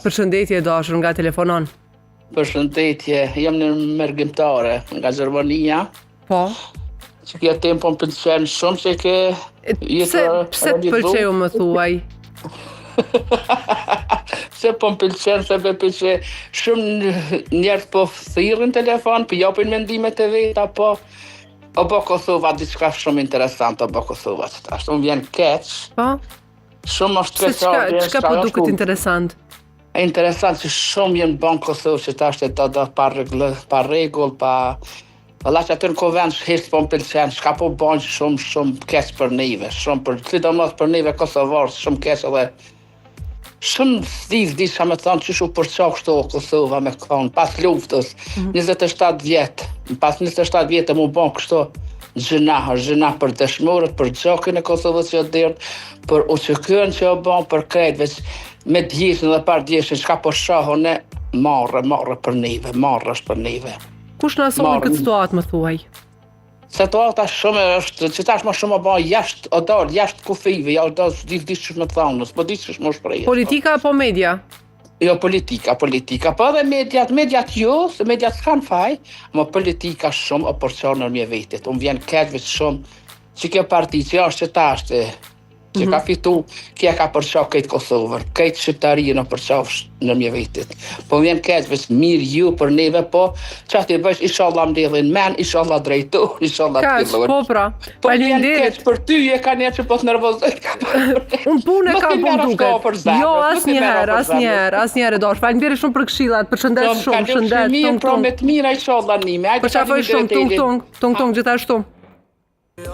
Përshëndetje dashur nga telefonon. Përshëndetje, jam në mërgjimtare nga Gjermania. Po. Që kjo temë po më pëlqen shumë që ke Pse të pëlqeu më thuaj? Se po më pëlqen, se më pëlqen shumë njerëz po thirrin telefon, po japin mendimet e veta, po Kosova diçka shumë interesante, Kosova ç'tash. Unë vjen keq. Po. Shumë është keq. Çka po duket interesant? Interesant që shumë jenë banë Kosovë që tash e do pa rregull, pa që aty në konvent hiç po më pëlqen, çka po bën shumë keq për neve, shumë për sidomos për neve kosovarë, shumë keq edhe shumë di çka më thon çu përçak kështu Kosova me kon pas luftës 27 vjet. Pas 27 vjet më bën kështu gjëna për dëshmorët, për gjokin e Kosovës që derdh, për UÇK-n që o bën, për krejt veç me djeshin dhe par djeshin, çka po shohën ne, marrë për neve, marrësh për neve. Kush na solli këtë situatë, më thuaj? Situata shumë është, që tash më shumë o bën jashtë kufive, ja o dal di ç'është më thonë, s'po di ç'është më shprehje. Politika apo media? Jo, politika, po edhe mediat jo, se mediat s'kan faj, ma politika shumë o përqarë në mje vetit. Unë vjen keqve shumë që kjo parti që është që tashtë, që ka fitu, kja ka përqarë këtë Kosovër, këtë shqiptarije në përqarë në mje vetit. Po vjen keqve që mirë ju për neve, po që ati bëjsh, inshallah mdellin men, inshallah drejtu, inshallah t'illur. Po pra, falinderit. Për ty e ka njerë që po të nervozoj. Unë punë e kam po duket. Jo, asnjëherë dosh. Falinderit shumë për këshillat. Përshëndet shumë, shëndet. Mirë, promet mira inshallah nime. Përshafoj shumë, tung gjithashtu.